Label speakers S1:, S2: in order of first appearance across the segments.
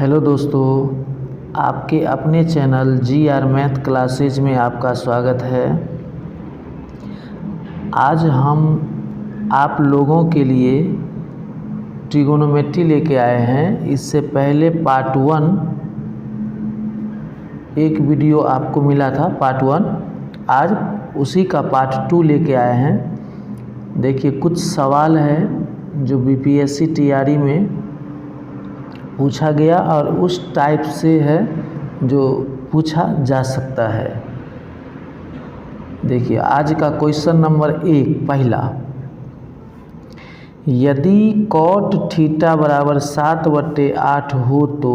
S1: Hello दोस्तों, आपके अपने चैनल GR मैथ क्लासेज में आपका स्वागत है। आज हम आप लोगों के लिए ट्रिगोनोमेट्री लेके आए हैं। इससे पहले पार्ट 1 एक वीडियो आपको मिला था, पार्ट 1। आज उसी का पार्ट 2 लेके आए हैं। देखिए, कुछ सवाल है जो BPSC TRE में पूछा गया और उस टाइप से है जो पूछा जा सकता है। देखिए, आज का क्वेश्चन नंबर 1 पहला, यदि cot थीटा बराबर 7/8 हो तो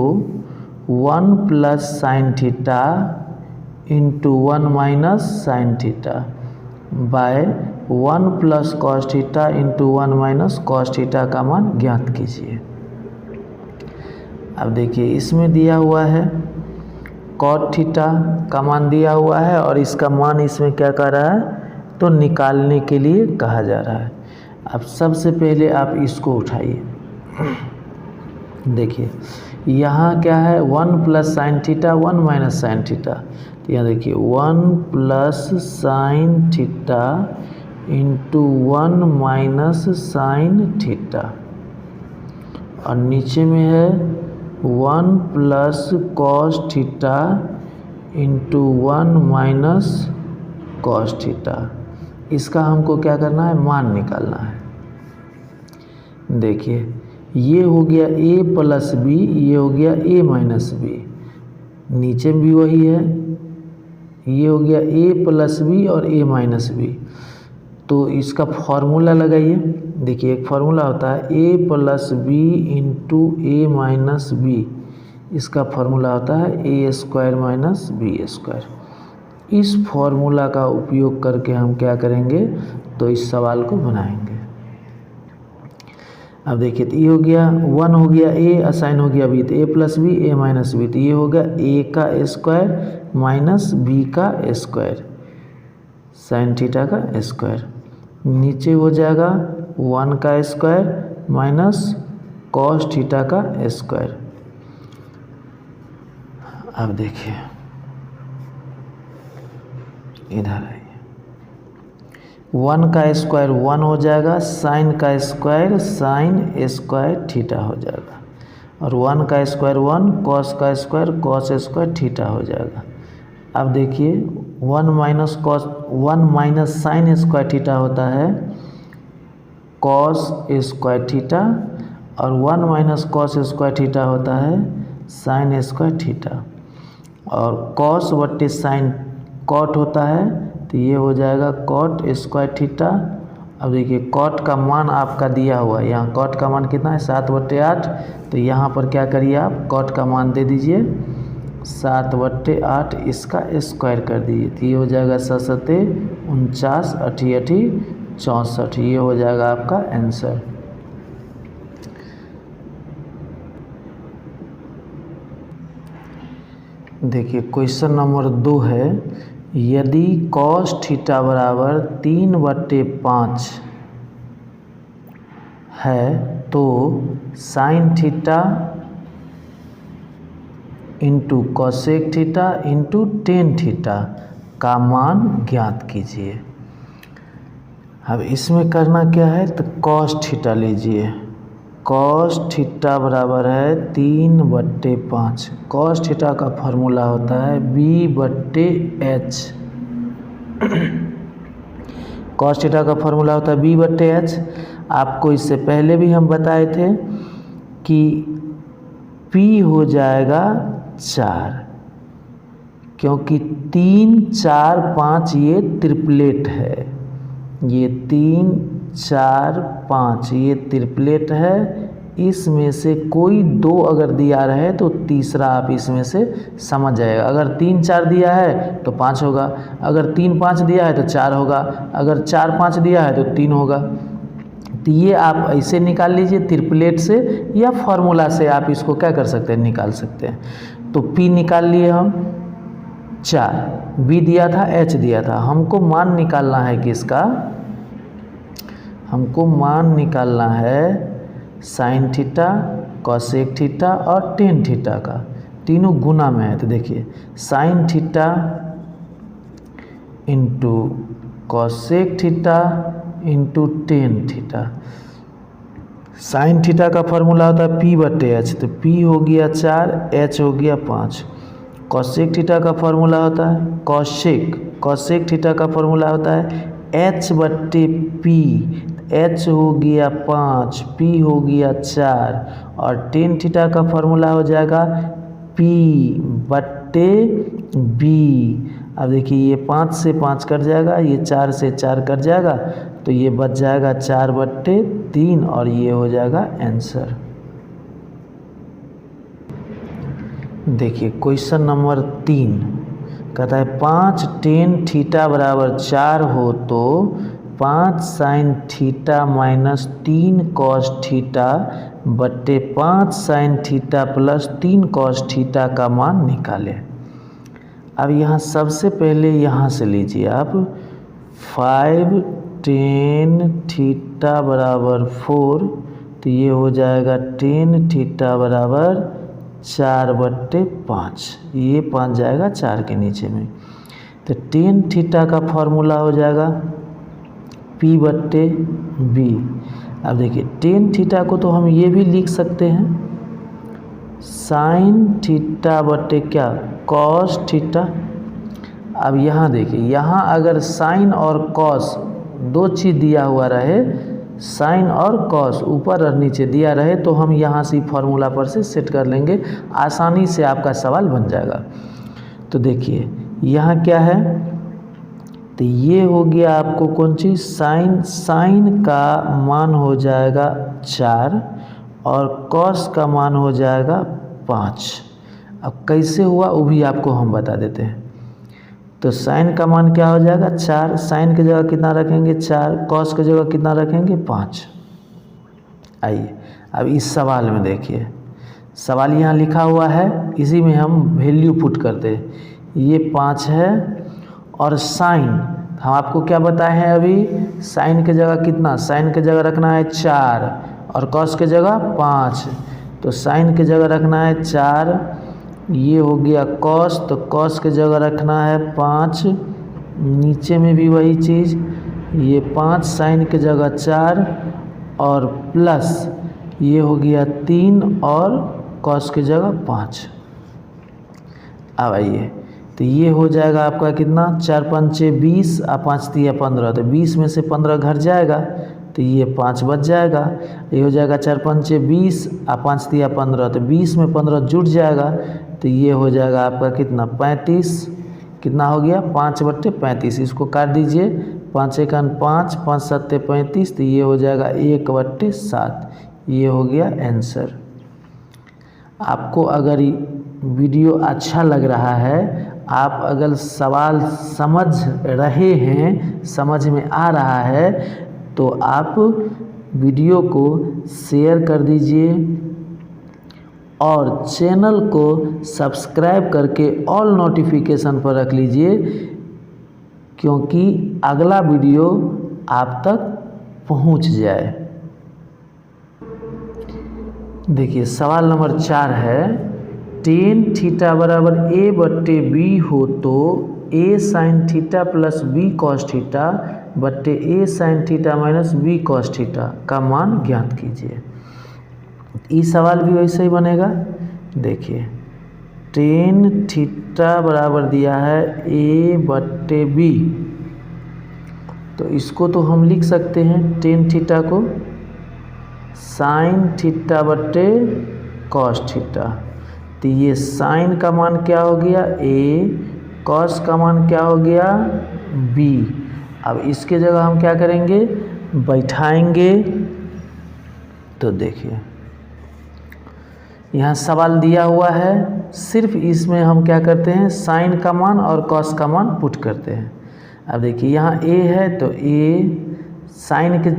S1: 1 + sin theta into 1 - sin theta by 1 + cos theta into 1 - cos theta का मान ज्ञात कीजिए। अब देखिए, इसमें दिया हुआ है cot थीटा का मान दिया हुआ है और इसका मान इसमें क्या कर रहा है तो निकालने के लिए कहा जा रहा है। अब सबसे पहले आप इसको उठाइए। देखिए, यहाँ क्या है 1 + sin थीटा 1 - sin थीटा। तो यहाँ देखिए 1 + sin theta into 1 - sin theta और नीचे में है 1 + cos theta into 1 - cos theta. इसका हमको क्या करना है, मान निकालना है। देखिए, ये हो गया a + b, ये हो गया a - b, नीचे भी वही है, ये हो गया a + b और a - b। तो इसका फॉर्मूला लगाइए। देखिए, एक फार्मूला होता है a + b into a - b। इसका फार्मूला होता है a² - b²। इस फार्मूला का उपयोग करके हम क्या करेंगे तो इस सवाल को बनाएंगे। अब देखिए, तो ये हो गया 1 हो गया a, असाइन हो गया b, तो a + b a - b, तो ये हो गया a का स्क्वायर - b का स्क्वायर sin थीटा का स्क्वायर। नीचे हो जाएगा 1 का स्क्वायर cos थीटा का स्क्वायर। अब देखिए, इधर आइए, 1 का स्क्वायर 1 हो जाएगा, साइन का स्क्वायर sin² थीटा हो जाएगा और 1 का स्क्वायर 1, cos का स्क्वायर cos² थीटा हो जाएगा। अब देखिए 1 - sin² थीटा होता है cos² थीटा और 1 - cos² थीटा होता है sin² थीटा और cos/sin cot होता है, तो ये हो जाएगा cot² थीटा। अब देखिए, cot का मान आपका दिया हुआ है, यहाँ cot का मान कितना है 7/8। तो यहाँ पर क्या करिए आप cot का मान दे दीजिए 7/8, इसका स्क्वायर कर दीजिए, तो ये हो जाएगा 7 × 7 = 49, 8 × 8 = 64। ये हो जाएगा आपका आंसर। देखिए, क्वेश्चन नंबर 2 है, यदि cos थीटा बराबर 3/5 है तो sin theta into cosec theta into tan theta का मान ज्ञात कीजिए। अब इसमें करना क्या है तो cos थीटा लीजिए। cos थीटा बराबर है 3/5। cos थीटा का फॉर्मूला होता है b/h। cos थीटा का फॉर्मूला होता है b/h। आपको इससे पहले भी हम बताए थे कि p हो जाएगा 4, क्योंकि 3, 4, 5 ये ट्रिपलेट है। ये 3, 4, 5 ये ट्रिपलेट है। इसमें से कोई 2 अगर दिया रहे तो तीसरा आप इसमें से समझ जाएगा। अगर 3, 4 दिया है तो 5 होगा, अगर 3, 5 दिया है तो 4 होगा, अगर 4, 5 दिया है तो 3 होगा। तो ये आप ऐसे निकाल लीजिए ट्रिपलेट से, या फार्मूला से आप इसको क्या कर सकते हैं, निकाल सकते हैं। तो p निकाल लिए हम 4, b दिया था, h दिया था। हमको मान निकालना है किसका, हमको मान निकालना है sin थीटा कॉसेक थीटा और टेन थीटा का, तीनों गुना में है। तो देखिए sine theta into cosec theta into tan theta. Sine theta का फॉर्मूला होता है P/H, तो P हो गया 4, H हो गया 5। कॉसेक थीटा का फॉर्मूला होता है कॉसेक थीटा का फॉर्मूला होता है H/P, H हो गया 5, P हो गया 4, और टेन थीटा का फॉर्मूला हो जाएगा P/B। अब देखिए ये 5 से 5 कट जाएगा, ये 4 से 4 कट जाएगा, तो ये बच जाएगा 4/3 और ये हो जाएगा आंसर। देखिए क्वेश्चन नंबर 3 कहता है 5 टेन थीटा बराबर 4 हो तो 5 sine theta minus 3 cos theta बट्टे 5 sign theta plus 3 cos theta का मान निकालें। अब यहाँ सबसे पहले यहाँ से लीजिए आप 5 टेन थीटा बराबर 4, तो ये हो जाएगा टेन थीटा बराबर 4/5, ये 5 जाएगा 4 के नीचे में। तो टेन थीटा का फॉर्मूला हो जाएगा P/B। अब देखिए टेन थीटा को तो हम ये भी लिख सकते हैं साइन थीटा बट्टे क्या कॉस थीटा। अब यहाँ देखिए, यहाँ अगर साइन और कॉस दो चीज़ दिया हुआ रहे, साइन और कॉस ऊपर और नीचे दिया रहे, तो हम यहाँ से फार्मूला पर से सेट कर लेंगे, आसानी से आपका सवाल बन जाएगा। तो देखिए यहाँ क्या है, तो ये हो गया आपको कौन चीज़ साइन का मान हो जाएगा 4 और कॉस का मान हो जाएगा 5। अब कैसे हुआ वो भी आपको हम बता देते हैं। तो साइन का मान क्या हो जाएगा 4, साइन की जगह कितना रखेंगे 4, कॉस की जगह कितना रखेंगे 5। आइए अब इस सवाल में देखिए, सवाल यहाँ लिखा हुआ है, इसी में हम वैल्यू पुट करते हैं। ये 5 है और साइन हम आपको क्या बताए हैं अभी, साइन की जगह कितना, साइन की जगह रखना है 4 और कॉस की जगह 5। तो साइन की जगह रखना है 4, ये हो गया कॉस, तो कॉस की जगह रखना है 5, नीचे में भी वही चीज़, ये 5 साइन की जगह 4 और प्लस ये हो गया 3 और कॉस की जगह 5। अब आइए, तो ये हो जाएगा आपका कितना 4 पंचे 20 और 5 तिया 15, तो 20 में से 15 घट जाएगा, तो ये 5 बच जाएगा। ये हो जाएगा 4 पंचे 20 और 5 तिया 15, तो 20 में 15 जुट जाएगा, तो ये हो जाएगा आपका कितना 35। कितना हो गया 5/35, इसको काट दीजिए, 5 × 5, 5 × 7 = 35, तो ये हो जाएगा 1/7। ये हो गया आंसर। आपको अगर वीडियो अच्छा लग रहा है, आप अगर सवाल समझ रहे हैं, समझ में आ रहा है, तो आप वीडियो को शेयर कर दीजिए और चैनल को सब्सक्राइब करके ऑल नोटिफिकेशन पर रख लीजिए, क्योंकि अगला वीडियो आप तक पहुंच जाए। देखिए सवाल नंबर 4 है, टेन थीटा बराबर A/B हो तो A sign theta plus B cos theta बट्टे A sine theta minus B cos theta का मान ज्ञात कीजिए। ये सवाल भी वैसे ही बनेगा। देखिए टेन थीटा बराबर दिया है A/B, तो इसको तो हम लिख सकते हैं टेन थीटा को साइन थीटा बट्टे कॉस थीटा। तो ये साइन का मान क्या हो गया A, कॉस का मान क्या हो गया B। अब इसके जगह हम क्या करेंगे, बैठाएंगे। तो देखिए यहाँ सवाल दिया हुआ है, सिर्फ इसमें हम क्या करते हैं, साइन का मान और कॉस का मान पुट करते हैं। अब देखिए यहाँ A है, तो A साइन के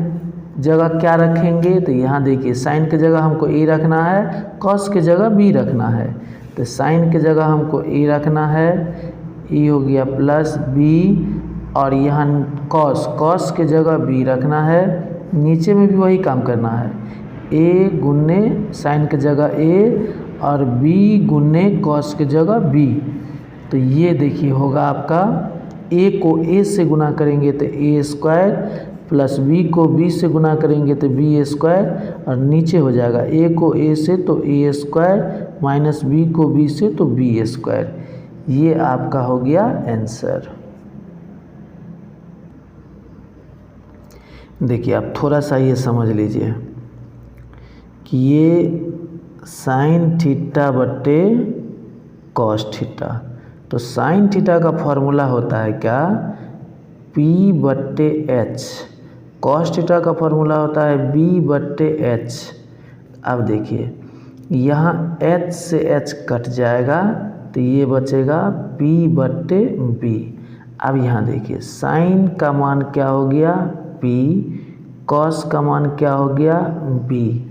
S1: जगह क्या रखेंगे, तो यहाँ देखिए साइन की जगह हमको A रखना है, कॉस की जगह B रखना है। तो साइन की जगह हमको A रखना है, E हो गया प्लस B, और यहाँ कॉस की जगह B रखना है, नीचे में भी वही काम करना है, ए गुने साइन की जगह ए और बी गुने कॉस की जगह बी। तो ये देखिए होगा आपका ए को ए से गुना करेंगे तो ए स्क्वायर प्लस बी को बी से गुना करेंगे तो बी स्क्वायर और नीचे हो जाएगा ए को ए से तो ए स्क्वायर माइनस बी को बी से तो बी स्क्वायर। ये आपका हो गया आंसर। देखिए आप थोड़ा सा ये समझ लीजिए कि ये साइन थीटा बटे कॉस थीटा। तो साइन थीटा का फॉर्मूला होता है क्या, पी बटे एच। कॉस थीटा का फॉर्मूला होता है बी बटे एच। अब देखिए यहाँ एच से एच कट जाएगा तो ये बचेगा पी बटे बी। अब यहाँ देखिए साइन का मान क्या हो गया पी, कॉस का मान क्या हो गया बी।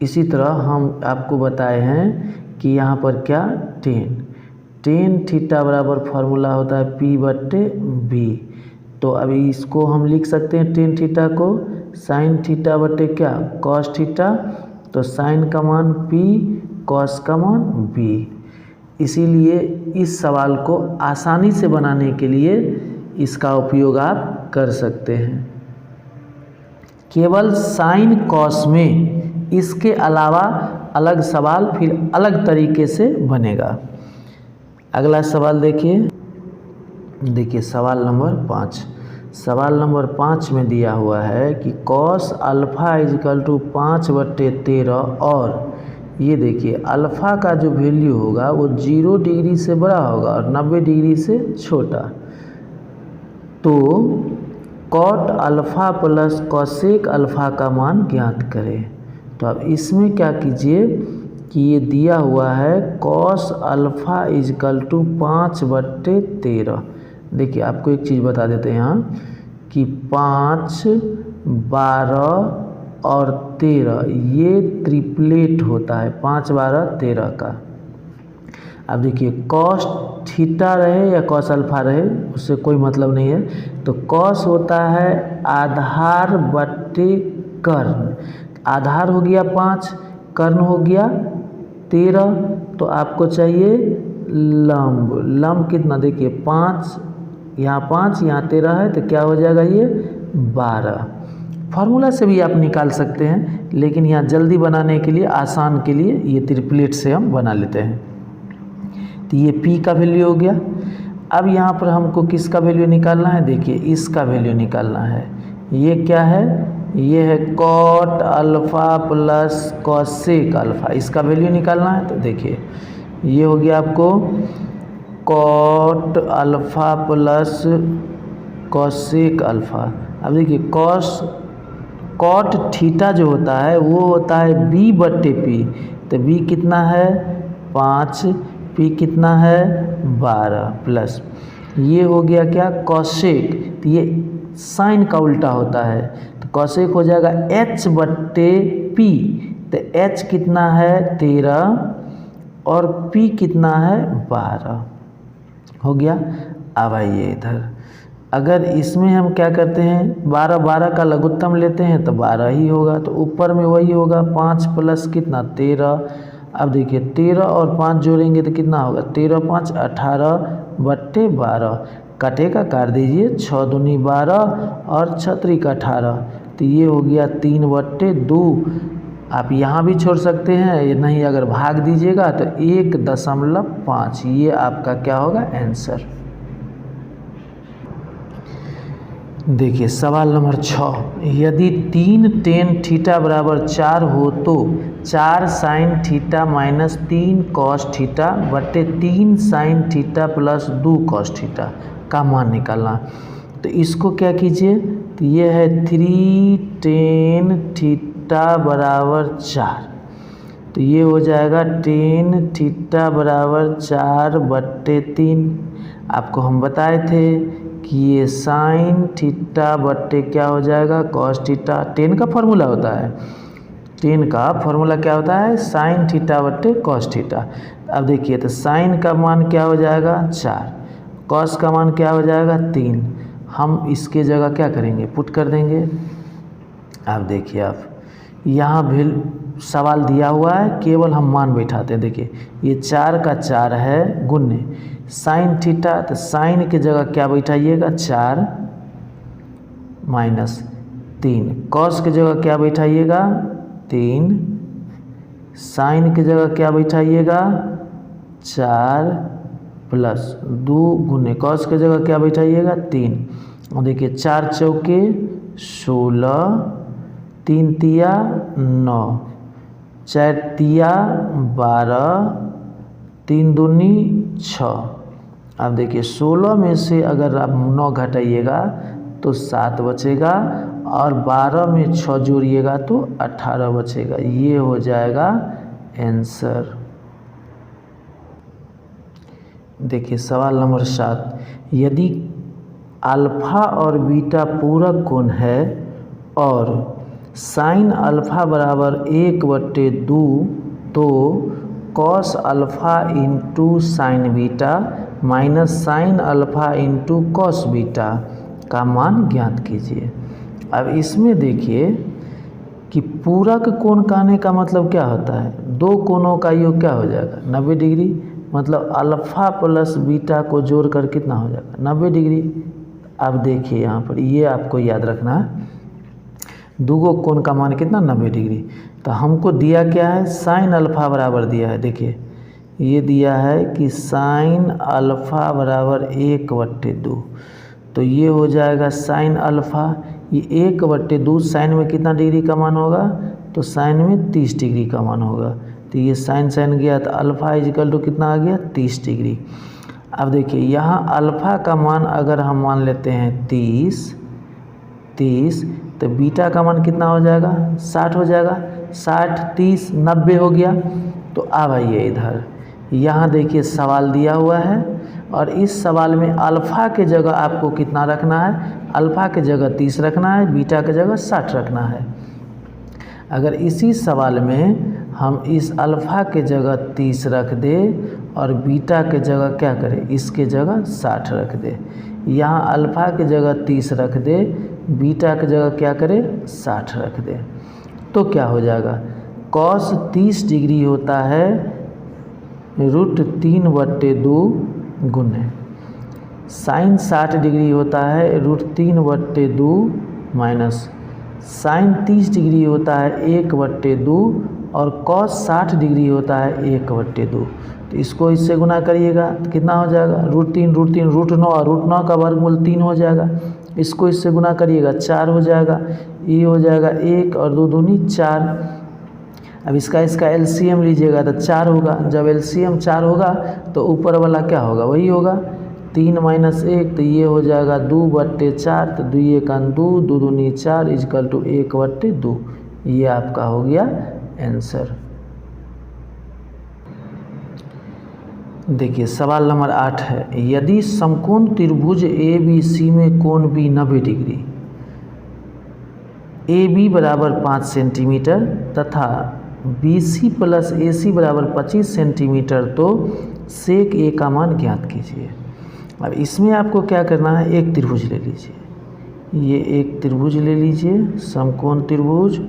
S1: इसी तरह हम आपको बताए हैं कि यहाँ पर क्या टेन थीटा बराबर फार्मूला होता है पी बटे बी। तो अभी इसको हम लिख सकते हैं टेन थीटा को साइन थीटा बटे क्या कॉस थीटा। तो साइन का मान पी, कॉस का मान बी। इसीलिए इस सवाल को आसानी से बनाने के लिए इसका उपयोग आप कर सकते हैं। केवल साइन कॉस में, इसके अलावा अलग सवाल फिर अलग तरीके से बनेगा। अगला सवाल देखिए सवाल नंबर 5। सवाल नंबर 5 में दिया हुआ है कि कॉस अल्फ़ा इजकल टू 5/13 और ये देखिए अल्फ़ा का जो वैल्यू होगा वो 0 डिग्री से बड़ा होगा और 90 डिग्री से छोटा। तो cot alpha plus cosec alpha का मान ज्ञात करें। तो अब इसमें क्या कीजिए कि ये दिया हुआ है कॉस अल्फ़ा इजकल टू 5/13। देखिए आपको एक चीज़ बता देते हैं यहाँ कि 5, 12 और 13 ये ट्रिपलेट होता है 5, 12, 13 का। अब देखिए कॉस थीटा रहे या कॉस अल्फ़ा रहे उससे कोई मतलब नहीं है। तो कॉस होता है आधार बटे कर्ण। आधार हो गया 5, कर्ण हो गया 13। तो आपको चाहिए लंब। लंब कितना देखिए 5, यहाँ 5 यहाँ 13 है तो क्या हो जाएगा ये 12। फार्मूला से भी आप निकाल सकते हैं लेकिन यहाँ जल्दी बनाने के लिए आसान के लिए ये ट्रिपलेट से हम बना लेते हैं। तो ये P का वैल्यू हो गया। अब यहाँ पर हमको किसका वैल्यू निकालना है, देखिए इसका वैल्यू निकालना है। ये क्या है, ये है cot alpha plus cosec alpha, इसका वैल्यू निकालना है। तो देखिए ये हो गया आपको cot alpha plus cosec alpha. अब देखिए कॉट थीटा जो होता है वो होता है b बटे पी। तो b कितना है 5, p कितना है 12 प्लस ये हो गया क्या कॉसेक। तो ये साइन का उल्टा होता है तो कॉसेक हो जाएगा h बटे p। तो h कितना है 13 और p कितना है 12 हो गया। अब आइए इधर, अगर इसमें हम क्या करते हैं 12 12 का लघुत्तम लेते हैं तो 12 ही होगा। तो ऊपर में वही होगा 5 प्लस कितना 13। अब देखिए 13 और 5 जोड़ेंगे तो कितना होगा 13 5 18 बट्टे 12। कटेगा काट दीजिए 6 दूनी 12 और 6 त्रिक 18। तो ये हो गया 3/2। आप यहाँ भी छोड़ सकते हैं, नहीं अगर भाग दीजिएगा तो 1.5। ये आपका क्या होगा आंसर। देखिए सवाल नंबर 6। यदि 3 टेन थीटा बराबर 4 हो तो 4 sine theta minus 3 cos theta बटे 3 sign theta plus 2 cos theta का मान निकालना। तो इसको क्या कीजिए, तो ये है 3 टेन थीटा बराबर 4। तो ये हो जाएगा टेन थीटा बराबर 4 बट्टे 3। आपको हम बताए थे कि ये साइन थीटा बट्टे क्या हो जाएगा कॉस थीटा। टेन का फॉर्मूला होता है, टेन का फॉर्मूला क्या होता है साइन थीटा बट्टे कॉस थीटा। अब देखिए तो साइन का मान क्या हो जाएगा 4, कॉस का मान क्या हो जाएगा 3। हम इसके जगह क्या करेंगे पुट कर देंगे। अब देखिए आप यहाँ भी सवाल दिया हुआ है, केवल हम मान बैठाते हैं। देखिए ये 4 का 4 है गुन्ने साइन थीटा, तो साइन की जगह क्या बैठाइएगा 4 माइनस 3, कॉस की जगह क्या बैठाइएगा 3, साइन की जगह क्या बैठाइएगा 4 प्लस 2 गुने कॉस की जगह क्या बैठाइएगा 3। और देखिए 4 चौके 16, 3 तिया 9, 4 तिया 12, 3 दूनी 6। अब देखिए 16 में से अगर आप 9 घटाइएगा तो 7 बचेगा, और 12 में 6 जोड़िएगा तो 18 बचेगा। ये हो जाएगा आंसर। देखिए सवाल नंबर 7, यदि अल्फा और बीटा पूरक कोण है और साइन अल्फा बराबर 1/2 तो cos alpha into sine beta minus sine alpha into cos beta का मान ज्ञात कीजिए। अब इसमें देखिए कि पूरक कोण कहने का मतलब क्या होता है, दो कोणों का योग क्या हो जाएगा 90 डिग्री, मतलब अल्फ़ा प्लस बीटा को जोड़कर कितना हो जाएगा 90 डिग्री। अब देखिए यहाँ पर ये आपको याद रखना है, दूगो कोण का मान कितना 90 डिग्री। तो हमको दिया क्या है साइन अल्फ़ा बराबर दिया है, देखिए ये दिया है कि साइन अल्फ़ा बराबर 1/2, तो ये हो जाएगा साइन अल्फ़ा, ये 1/2 साइन में कितना डिग्री का मान होगा, तो साइन में 30 डिग्री का मान होगा। तो ये साइन साइन गया तो अल्फ़ा इजिकल टू कितना आ गया 30 डिग्री। अब देखिए यहाँ अल्फ़ा का मान अगर हम मान लेते हैं 30, तो बीटा का मान कितना हो जाएगा 60 हो जाएगा, 60 30 90 हो गया। तो अब आइए इधर, यहाँ देखिए सवाल दिया हुआ है और इस सवाल में अल्फ़ा के जगह आपको कितना रखना है, अल्फ़ा के जगह 30 रखना है, बीटा के जगह 60 रखना है। अगर इसी सवाल में हम इस अल्फ़ा के जगह 30 रख दे और बीटा के जगह क्या करें, इसके जगह 60 रख दे, यहाँ अल्फ़ा के जगह 30 रख दे, बीटा के जगह क्या करें 60 रख दे, तो क्या हो जाएगा कॉस 30 डिग्री होता है √3/2 गुने साइन 60 डिग्री होता है √3/2 माइनस साइन 30 डिग्री होता है 1/2 और कॉस 60 डिग्री होता है 1/2। तो इसको इससे गुना करिएगा तो कितना हो जाएगा √3 √9 का वर्गमूल 3 हो जाएगा। इसको इससे गुना करिएगा 4 हो जाएगा, ये हो जाएगा 1 और 2 दूनी 4। अब इसका एलसीएम लीजिएगा तो 4 होगा, जब एलसीएम 4 होगा तो ऊपर वाला क्या होगा वही होगा 3 माइनस 1, तो ये हो जाएगा 2/4, तो 2 1 2, 2 दूनी 4 इजकल टू 1/2। ये आपका हो गया आंसर। देखिए सवाल नंबर 8 है, यदि समकोण त्रिभुज ABC में कोण B 90 डिग्री, AB बराबर 5 सेंटीमीटर तथा BC प्लस AC बराबर 25 सेंटीमीटर, तो सेक A का मान ज्ञात कीजिए। अब इसमें आपको क्या करना है, एक त्रिभुज ले लीजिए, ये एक त्रिभुज ले लीजिए समकोण त्रिभुज,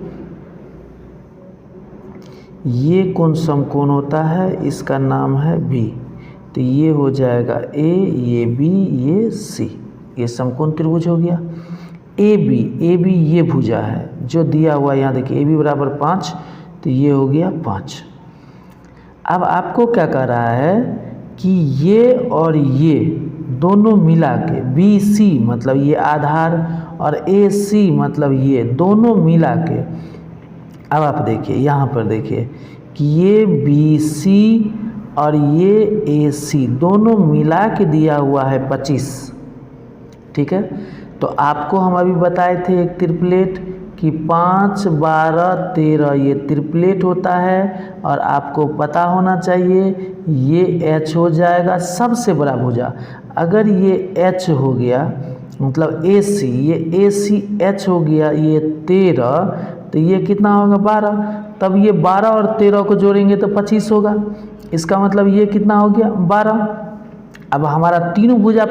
S1: ये कौन समकोण होता है, इसका नाम है B, तो ये हो जाएगा A, ये B, ये C, ये समकोण त्रिभुज हो गया। AB ये भुजा है जो दिया हुआ, यहाँ देखिए AB बराबर 5, तो ये हो गया 5। अब आपको क्या कह रहा है कि ये और ये दोनों मिला के BC मतलब ये आधार और AC मतलब ये दोनों मिला के, अब आप देखिए यहाँ पर देखिए कि ये BC और ये AC दोनों मिला के दिया हुआ है 25, ठीक है। तो आपको हम अभी बताए थे एक त्रिप्लेट कि 5 12 13 ये त्रिप्लेट होता है, और आपको पता होना चाहिए ये H हो जाएगा सबसे बड़ा भुजा। अगर ये H हो गया मतलब AC, ये AC H हो गया ये 13, तो ये कितना होगा 12, तब ये 12 और 13 को जोड़ेंगे तो 25 होगा, इसका मतलब ये कितना हो गया 12। अब हमारा तीनों भुजा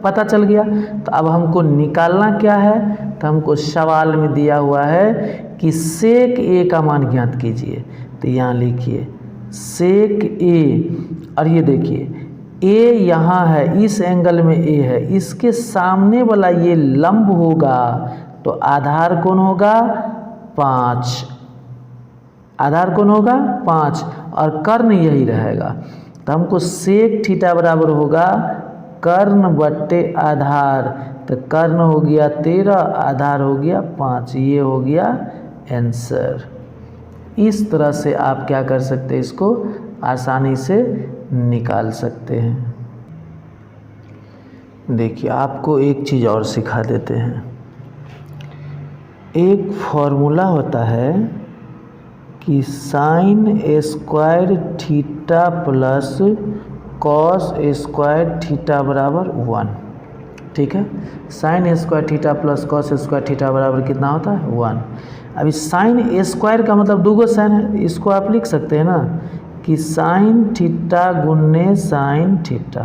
S1: पता चल गया। तो अब हमको निकालना क्या है, तो हमको सवाल में दिया हुआ है कि सेक ए का मान ज्ञात कीजिए। तो यहाँ लिखिए सेक ए, और ये देखिए ए यहाँ है, इस एंगल में ए है, इसके सामने वाला ये लंब होगा तो आधार कौन होगा 5, आधार कौन होगा 5, और कर्ण यही रहेगा। तो हमको सेक थीटा बराबर होगा कर्ण बट्टे आधार। तो कर्ण हो गया 13, आधार हो गया 5, ये हो गया आंसर। इस तरह से आप क्या कर सकते हैं, इसको आसानी से निकाल सकते हैं। देखिए आपको एक चीज़ और सिखा देते हैं। एक फॉर्मूला होता है कि sine square theta plus cos square theta बराबर 1। ठीक है, sine square theta plus cos square theta बराबर कितना होता है 1। अभी साइन स्क्वायर का मतलब दूगो साइन है, इसको आप लिख सकते हैं ना कि साइन थीटा गुन्ने साइन थीटा,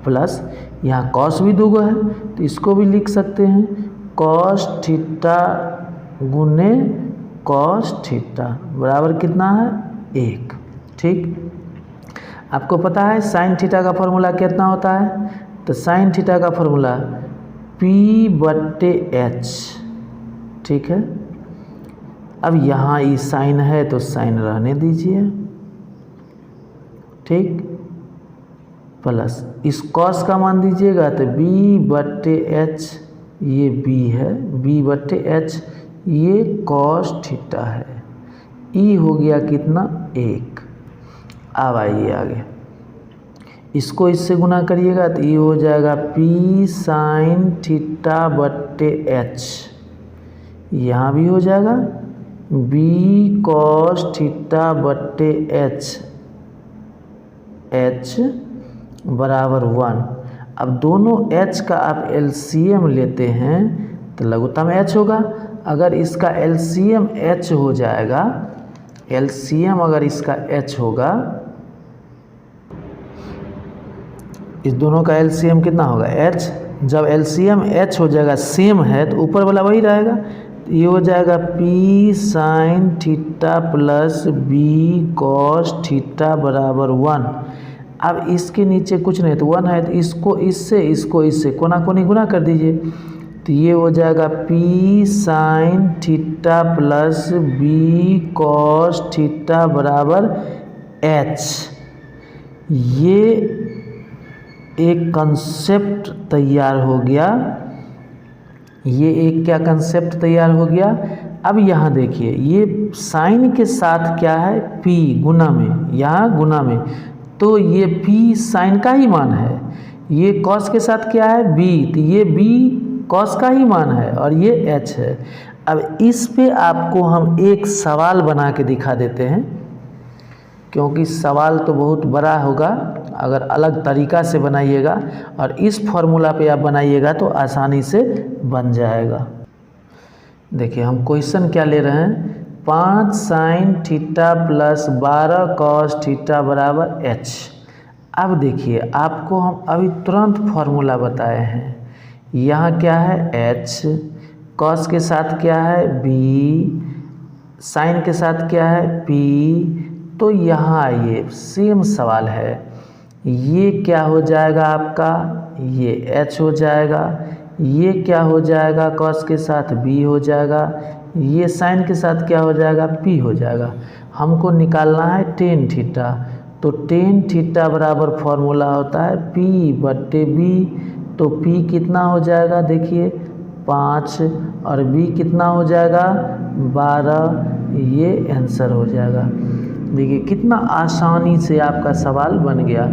S1: प्लस यहाँ कॉस भी दूगो है तो इसको भी लिख सकते हैं कॉस थीटा गुन्ने कॉस थीटा बराबर कितना है 1। ठीक, आपको पता है साइन थीटा का फॉर्मूला कितना होता है, तो साइन थीटा का फॉर्मूला P/H। ठीक है, अब यहाँ ये साइन है तो साइन रहने दीजिए। ठीक, प्लस इस कॉस का मान दीजिएगा तो B/H, ये B है, B/H ये कॉस थीटा है। ई हो गया कितना 1। अब आइए आगे, इसको इससे गुना करिएगा तो ये हो जाएगा P साइन थीटा बट्टे H, यहाँ भी हो जाएगा B कॉस थीटा बट्टे H बराबर 1। अब दोनों H का आप LCM लेते हैं तो लघुत्तम H होगा। अगर इसका LCM H हो जाएगा, LCM अगर इसका H होगा, इस दोनों का LCM कितना होगा H। जब LCM H हो जाएगा सेम है तो ऊपर वाला वही रहेगा, ये हो जाएगा P sine theta plus B cos theta बराबर 1। अब इसके नीचे कुछ नहीं तो 1 है, तो इसको इससे कोना कोनी गुना कर दीजिए तो ये हो जाएगा P sine theta plus B cos theta बराबर H। ये एक कंसेप्ट तैयार हो गया, ये एक क्या कंसेप्ट तैयार हो गया। अब यहाँ देखिए ये साइन के साथ क्या है P गुना में, यहाँ गुना में, तो ये P साइन का ही मान है। ये कॉस के साथ क्या है B, तो ये B कॉस का ही मान है और ये H है। अब इस पे आपको हम एक सवाल बना के दिखा देते हैं, क्योंकि सवाल तो बहुत बड़ा होगा, अगर अलग तरीका से बनाइएगा और इस फॉर्मूला पे आप बनाइएगा तो आसानी से बन जाएगा। देखिए हम क्वेश्चन क्या ले रहे हैं, 5 sign theta plus 12 cos theta बराबर H। अब देखिए आपको हम अभी तुरंत फॉर्मूला बताए हैं, यहाँ क्या है H, कॉस के साथ क्या है B, साइन के साथ क्या है P, तो यहाँ ये सेम सवाल है। ये क्या हो जाएगा आपका, ये H हो जाएगा, ये क्या हो जाएगा कॉस के साथ B हो जाएगा, ये साइन के साथ क्या हो जाएगा P हो जाएगा। हमको निकालना है टेन थीटा, तो टेन थीटा बराबर फॉर्मूला होता है P/B। तो P कितना हो जाएगा देखिए 5 और B कितना हो जाएगा 12, ये आंसर हो जाएगा। देखिए कितना आसानी से आपका सवाल बन गया।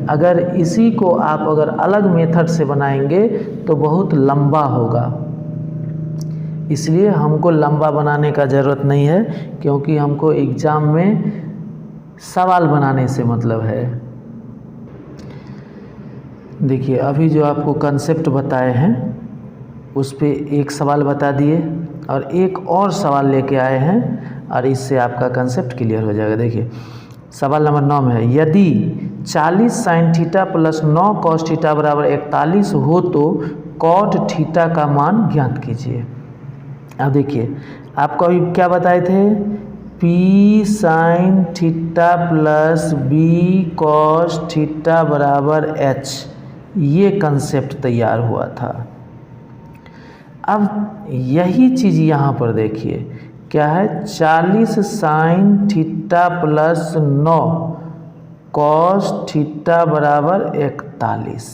S1: अगर इसी को आप अगर अलग मेथड से बनाएंगे तो बहुत लंबा होगा, इसलिए हमको लंबा बनाने का ज़रूरत नहीं है, क्योंकि हमको एग्ज़ाम में सवाल बनाने से मतलब है। देखिए अभी जो आपको कंसेप्ट बताए हैं उस पे एक सवाल बता दिए और एक और सवाल लेके आए हैं और इससे आपका कंसेप्ट क्लियर हो जाएगा। देखिए सवाल नंबर 9 में है, यदि 40 sign theta plus 9 cos theta बराबर 41 हो तो कॉट थीटा का मान ज्ञात कीजिए। अब देखिए आपको अभी क्या बताए थे, P sine theta plus B cos theta बराबर एच, ये कंसेप्ट तैयार हुआ था। अब यही चीज़ यहाँ पर देखिए क्या है, 40 sign theta plus 9 cos theta बराबर 41।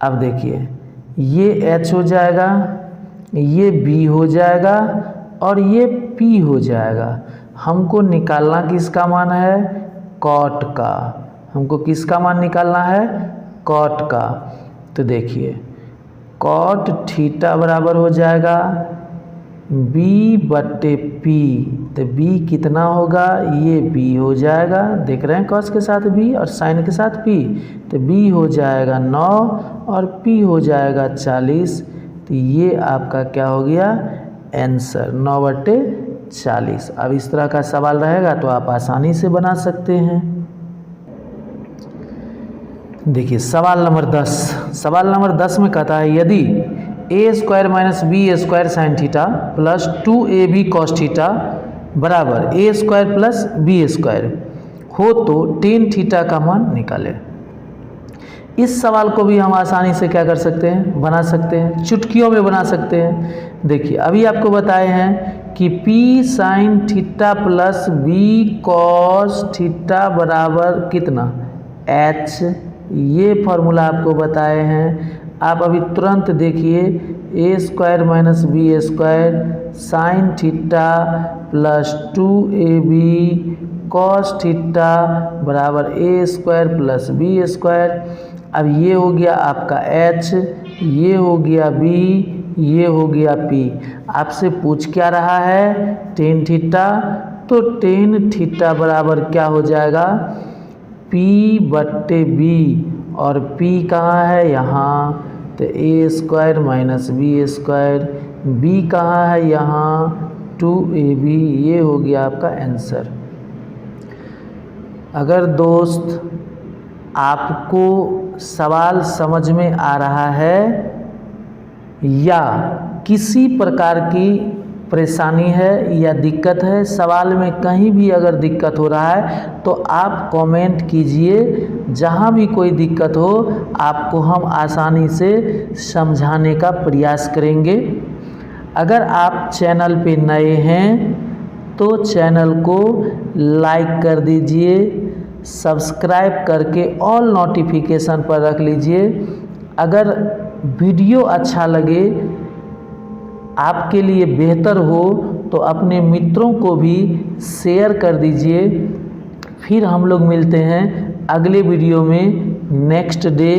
S1: अब देखिए ये एच हो जाएगा, ये बी हो जाएगा और ये पी हो जाएगा। हमको निकालना किसका मान है, कॉट का। हमको किसका मान निकालना है, कॉट का। तो देखिए कॉट थीटा बराबर हो जाएगा बी बटे पी। तो बी कितना होगा, ये बी हो जाएगा, देख रहे हैं कॉस के साथ बी और साइन के साथ पी। तो बी हो जाएगा 9 और पी हो जाएगा 40। तो ये आपका क्या हो गया, आंसर 9/40। अब इस तरह का सवाल रहेगा तो आप आसानी से बना सकते हैं। देखिए सवाल नंबर 10। सवाल नंबर 10 में कहता है यदि A square minus B square sine theta plus 2ab cos theta बराबर A square plus B square हो तो टेन थीटा का मान निकालें। इस सवाल को भी हम आसानी से क्या कर सकते हैं, बना सकते हैं, चुटकियों में बना सकते हैं। देखिए अभी आपको बताए हैं कि P sine theta plus B cos theta बराबर कितना, H, ये फॉर्मूला आपको बताए हैं। आप अभी तुरंत देखिए A square minus B square sine theta plus 2ab cos theta बराबर A square plus B square. अब ये हो गया आपका H, ये हो गया B, ये हो गया P। आपसे पूछ क्या रहा है, टेन थीटा। तो टेन थीटा बराबर क्या हो जाएगा, P बट्टे B, और P कहाँ है, यहाँ। तो A square minus B square, B कहाँ है, यहाँ 2ab, ये हो गया आपका आंसर। अगर दोस्त आपको सवाल समझ में आ रहा है या किसी प्रकार की परेशानी है या दिक्कत है, सवाल में कहीं भी अगर दिक्कत हो रहा है तो आप कमेंट कीजिए। जहाँ भी कोई दिक्कत हो आपको हम आसानी से समझाने का प्रयास करेंगे। अगर आप चैनल पे नए हैं तो चैनल को लाइक कर दीजिए, सब्सक्राइब करके ऑल नोटिफिकेशन पर रख लीजिए। अगर वीडियो अच्छा लगे, आपके लिए बेहतर हो, तो अपने मित्रों को भी शेयर कर दीजिए। फिर हम लोग मिलते हैं अगले वीडियो में नेक्स्ट डे।